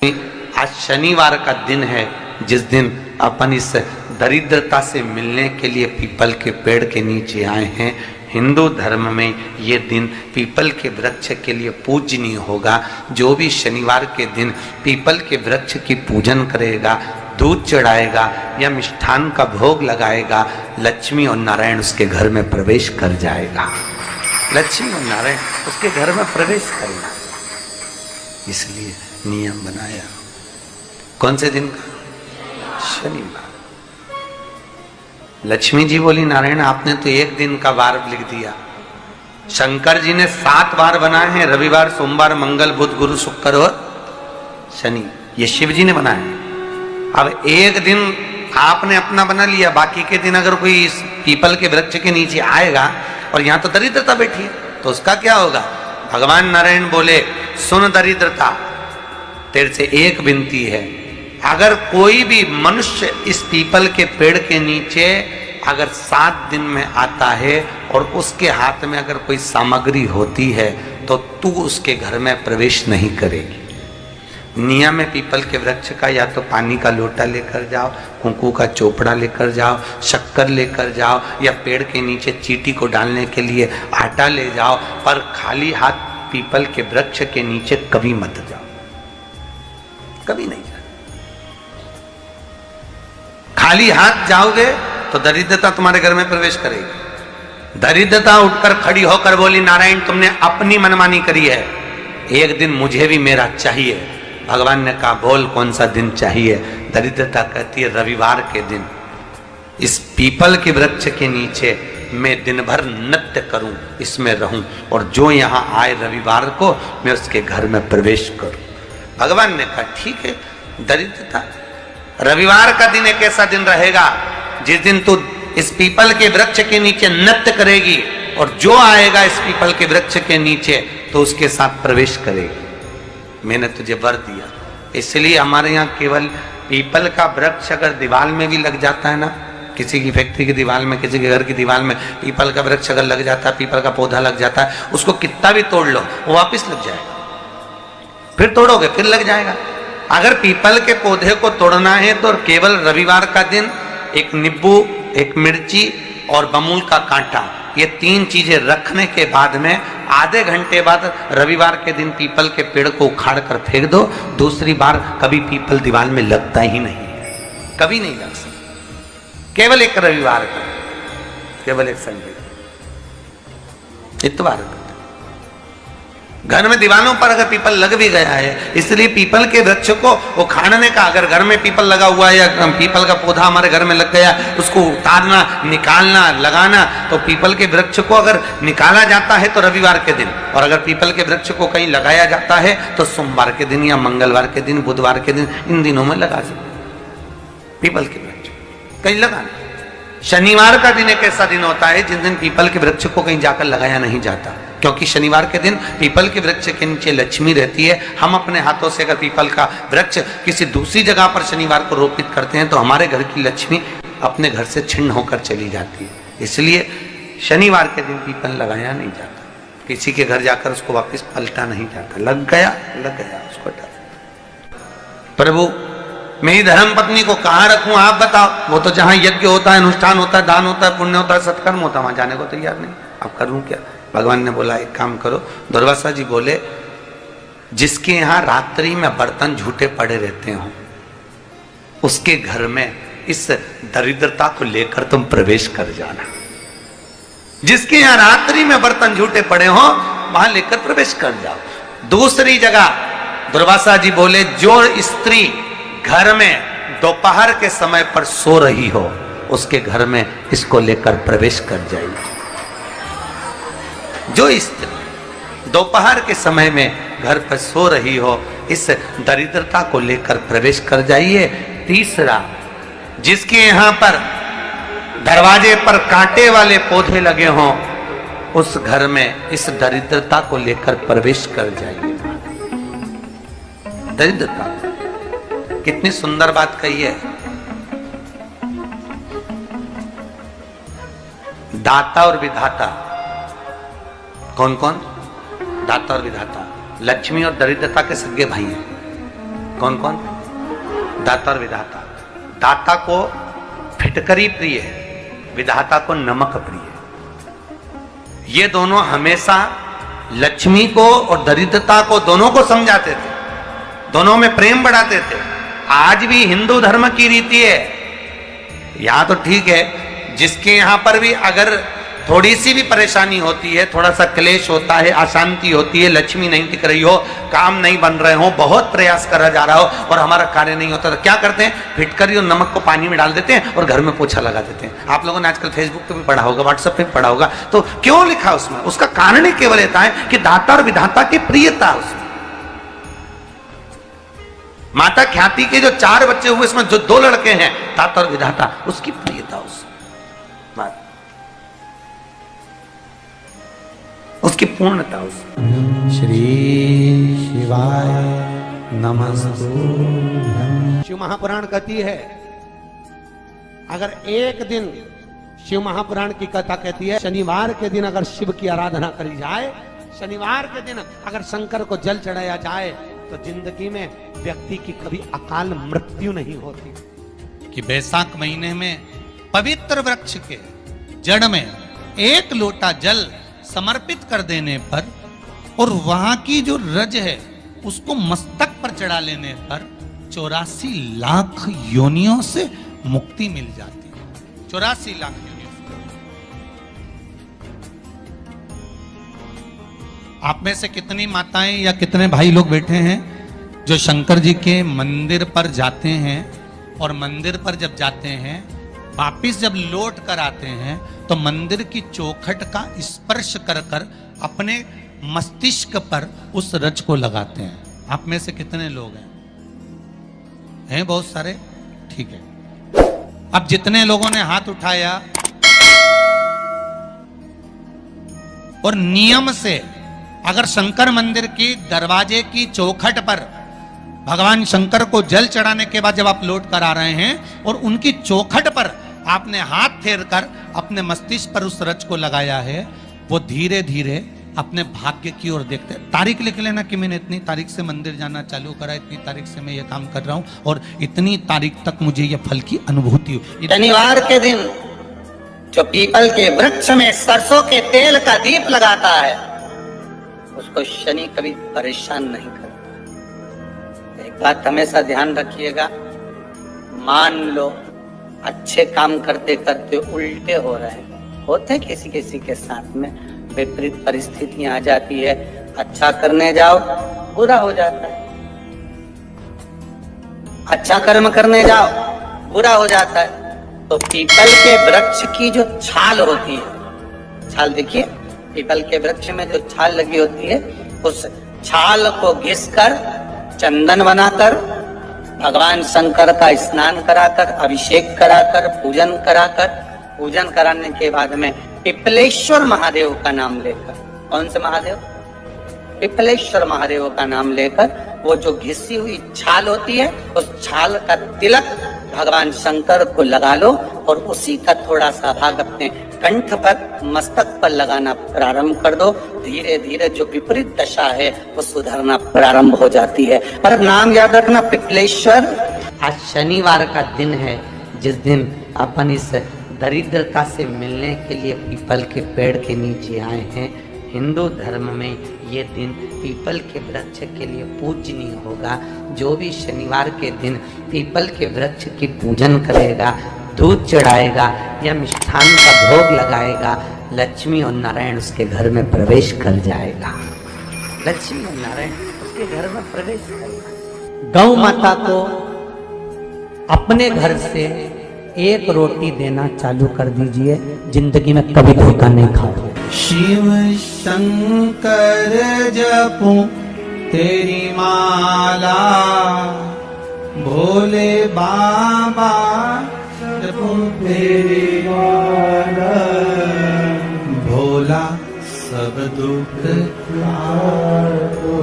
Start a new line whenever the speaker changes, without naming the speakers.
आज शनिवार का दिन है, जिस दिन अपन इस दरिद्रता से मिलने के लिए पीपल के पेड़ के नीचे आए हैं। हिंदू धर्म में ये दिन पीपल के वृक्ष के लिए पूजनीय होगा। जो भी शनिवार के दिन पीपल के वृक्ष की पूजन करेगा, दूध चढ़ाएगा या मिष्ठान का भोग लगाएगा, लक्ष्मी और नारायण उसके घर में प्रवेश कर जाएगा। लक्ष्मी और नारायण उसके घर में प्रवेश करेगा, इसलिए नियम बनाया। कौन से दिन का? शनिवार। लक्ष्मी जी बोली, नारायण आपने तो एक दिन का वार लिख दिया। शंकर जी ने 7 वार बनाए हैं, रविवार, सोमवार, मंगल, बुध, गुरु, शुक्र और शनि। ये शिव जी ने बनाए। अब एक दिन आपने अपना बना लिया, बाकी के दिन अगर कोई इस पीपल के वृक्ष के नीचे आएगा और यहां तो दरिद्रता बैठी है, तो उसका क्या होगा? भगवान नारायण बोले, सुन दरिद्रता, तेरे से एक विनती है, अगर कोई भी मनुष्य इस पीपल के पेड़ के नीचे अगर 7 दिन में आता है और उसके हाथ में अगर कोई सामग्री होती है तो तू उसके घर में प्रवेश नहीं करेगी। नियम है पीपल के वृक्ष का, या तो पानी का लोटा लेकर जाओ, कुंकू का चोपड़ा लेकर जाओ, शक्कर लेकर जाओ, या पेड़ के नीचे चींटी को डालने के लिए आटा ले जाओ, पर खाली हाथ पीपल के वृक्ष के नीचे कभी मत जाओ, कभी नहीं जाओ। खाली हाथ जाओगे तो दरिद्रता तुम्हारे घर में प्रवेश करेगी। दरिद्रता उठकर खड़ी होकर बोली, नारायण तुमने अपनी मनमानी करी है, एक दिन मुझे भी मेरा चाहिए। भगवान ने कहा, बोल कौन सा दिन चाहिए? दरिद्रता कहती है, रविवार के दिन इस पीपल के वृक्ष के नीचे मैं दिन भर नृत्य करूं, इसमें रहूं, और जो यहां आए रविवार को मैं उसके घर में प्रवेश करूं। भगवान ने कहा, ठीक है। दरिद्रता, रविवार का दिन एक ऐसा दिन रहेगा जिस दिन तू इस पीपल के वृक्ष के नीचे नृत्य करेगी और जो आएगा इस पीपल के वृक्ष के नीचे तो उसके साथ प्रवेश करेगी। मैंने तुझे वर दिया। इसलिए हमारे यहाँ केवल पीपल का वृक्ष अगर दीवार में भी लग जाता है ना, किसी की फैक्ट्री की दीवार में, किसी के घर की दीवार में पीपल का वृक्ष अगर लग जाता है, पीपल का पौधा लग जाता है, उसको कितना भी तोड़ लो वो वापिस लग जाएगा। फिर तोड़ोगे फिर लग जाएगा। अगर पीपल के पौधे को तोड़ना है तो केवल रविवार का दिन एक नींबू, एक मिर्ची और बमूल का कांटा, ये 3 चीजें रखने के बाद में आधे घंटे बाद रविवार के दिन पीपल के पेड़ को उखाड़ कर फेंक दो। दूसरी बार कभी पीपल दीवार में लगता ही नहीं है, कभी नहीं लग सकता। केवल एक रविवार का, केवल एक संडे, इतवार का। घर में दीवारों पर अगर पीपल लग भी गया है, इसलिए पीपल के वृक्ष को उखाड़ने का, अगर घर में पीपल लगा हुआ है या पीपल का पौधा हमारे घर में लग गया, उसको उतारना, निकालना, लगाना, तो पीपल के वृक्ष को अगर निकाला जाता है तो रविवार के दिन, और अगर पीपल के वृक्ष को कहीं लगाया जाता है तो सोमवार के दिन या मंगलवार के दिन, बुधवार के दिन, इन दिनों में लगा सकते पीपल के वृक्ष कहीं लगाना। शनिवार का दिन एक ऐसा दिन होता है जिस दिन पीपल के वृक्ष को कहीं जाकर लगाया नहीं जाता, क्योंकि शनिवार के दिन पीपल के वृक्ष के नीचे लक्ष्मी रहती है। हम अपने हाथों से अगर पीपल का वृक्ष किसी दूसरी जगह पर शनिवार को रोपित करते हैं तो हमारे घर की लक्ष्मी अपने घर से छिन्न होकर चली जाती है। इसलिए शनिवार के दिन पीपल लगाया नहीं जाता, किसी के घर जाकर उसको वापस पलटा नहीं जाता। लग गया उसको हटा। प्रभु मेरी धर्म पत्नी को कहाँ रखूं आप बताओ? वो तो जहां यज्ञ होता है, अनुष्ठान होता है, दान होता है, पुण्य होता है, सत्कर्म होता है, वहां जाने को तैयार नहीं। अब करूं क्या? भगवान ने बोला, एक काम करो। दुर्वासा जी बोले, जिसके यहाँ रात्रि में बर्तन झूठे पड़े रहते हो उसके घर में इस दरिद्रता को लेकर तुम प्रवेश कर जाना। जिसके यहाँ रात्रि में बर्तन झूठे पड़े हो वहां लेकर प्रवेश कर जाओ। दूसरी जगह दुर्वासा जी बोले, जो स्त्री घर में दोपहर के समय पर सो रही हो उसके घर में इसको लेकर प्रवेश कर जाइए। जो स्त्री दोपहर के समय में घर पर सो रही हो, इस दरिद्रता को लेकर प्रवेश कर जाइए। तीसरा, जिसके यहाँ पर दरवाजे पर कांटे वाले पौधे लगे हों उस घर में इस दरिद्रता को लेकर प्रवेश कर जाइए। दरिद्रता, कितनी सुंदर बात कही है। दाता और विधाता, कौन कौन? दाता और विधाता, लक्ष्मी और दरिद्रता के सगे भाई हैं। कौन कौन? दाता और विधाता। दाता को फिटकरी प्रिय है, विधाता को नमक प्रिय है। ये दोनों हमेशा लक्ष्मी को और दरिद्रता को दोनों को समझाते थे, दोनों में प्रेम बढ़ाते थे। आज भी हिंदू धर्म की रीति है, यहां तो ठीक है, जिसके यहां पर भी अगर थोड़ी सी भी परेशानी होती है, थोड़ा सा क्लेश होता है, अशांति होती है, लक्ष्मी नहीं टिक रही हो, काम नहीं बन रहे हो, बहुत प्रयास करा जा रहा हो और हमारा कार्य नहीं होता, तो क्या करते हैं? फिटकरी और नमक को पानी में डाल देते हैं और घर में पोछा लगा देते हैं। आप लोगों ने आजकल फेसबुक पे भी पढ़ा होगा, व्हाट्सएप पे भी पढ़ा होगा। तो क्यों लिखा उसमें? उसका कारण ही केवल इतना है कि दाता और विधाता की प्रियता उसमें। माता ख्याति के जो 4 बच्चे हुए, इसमें जो 2 लड़के हैं, दाता और विधाता, उसकी प्रियता उसकी पूर्णता उसमें।
श्री शिवाय नमस्तुभ्यं।
शिव महापुराण कहती है, अगर एक दिन, शिव महापुराण की कथा कहती है, शनिवार के दिन अगर शिव की आराधना करी जाए, शनिवार के दिन अगर शंकर को जल चढ़ाया जाए, तो जिंदगी में व्यक्ति की कभी अकाल मृत्यु नहीं होती।
कि बैसाख महीने में पवित्र वृक्ष के जड़ में 1 लोटा जल समर्पित कर देने पर और वहां की जो रज है उसको मस्तक पर चढ़ा लेने पर 84 लाख योनियों से मुक्ति मिल जाती है। 84 लाख योनियों से। आप में से कितनी माताएं या कितने भाई लोग बैठे हैं जो शंकर जी के मंदिर पर जाते हैं और मंदिर पर जब जाते हैं, वापिस जब लौट कर आते हैं, तो मंदिर की चौखट का स्पर्श कर कर अपने मस्तिष्क पर उस रज को लगाते हैं? आप में से कितने लोग हैं बहुत सारे? ठीक है। अब जितने लोगों ने हाथ उठाया और नियम से अगर शंकर मंदिर की दरवाजे की चौखट पर भगवान शंकर को जल चढ़ाने के बाद जब आप लौट कर आ रहे हैं और उनकी चौखट पर आपने हाथ फेर कर अपने मस्तिष्क पर उस रज को लगाया है, वो धीरे धीरे अपने भाग्य की ओर देखते हैं। तारीख लिख लेना कि मैंने इतनी तारीख से मंदिर जाना चालू करा, इतनी तारीख से मैं ये काम कर रहा हूं और इतनी तारीख तक मुझे ये फल की अनुभूति हुई।
शनिवार के दिन जो पीपल के वृक्ष में सरसों के तेल का दीप लगाता है, उसको शनि कभी परेशान नहीं करता। एक बात हमेशा ध्यान रखिएगा, मान लो अच्छे काम करते करते उल्टे हो रहे हैं, होते किसी किसी के साथ में, विपरीत परिस्थितियां आ जाती है, अच्छा करने जाओ बुरा हो जाता है, अच्छा कर्म करने जाओ बुरा हो जाता है। तो पीपल के वृक्ष की जो छाल होती है, छाल देखिए, पीपल के वृक्ष में जो छाल लगी होती है, उस छाल को घिसकर चंदन बनाकर भगवान शंकर का स्नान कराकर, अभिषेक कराकर, पूजन कराने के बाद में पिपलेश्वर महादेव का नाम लेकर, कौन से महादेव? पिपलेश्वर महादेव का नाम लेकर वो जो घिसी हुई छाल होती है, उस छाल का तिलक भगवान शंकर को लगा लो और उसी का थोड़ा सा भाग अपने कंठ पर, मस्तक पर लगाना प्रारंभ कर दो। धीरे धीरे जो विपरीत दशा है वो सुधरना प्रारंभ हो जाती है। पर नाम याद रखना, पिपलेश्वर।
आज शनिवार का दिन है, जिस दिन अपन इस दरिद्रता से मिलने के लिए पीपल के पेड़ के नीचे आए हैं। हिंदू धर्म में ये दिन पीपल के वृक्ष के लिए पूजनीय होगा। जो भी शनिवार के दिन पीपल के वृक्ष की पूजन करेगा, दूध चढ़ाएगा या मिष्ठान का भोग लगाएगा, लक्ष्मी और नारायण उसके घर में प्रवेश कर जाएगा। लक्ष्मी और नारायण उसके घर में प्रवेश करेगा। गौ माता को अपने घर से 1 रोटी देना चालू कर दीजिए, जिंदगी में कभी धोखा नहीं खाओगे।
शिव शंकर जपूं तेरी माला, भोले बाबा जपूं तेरी माला, भोला सब दुख काटो।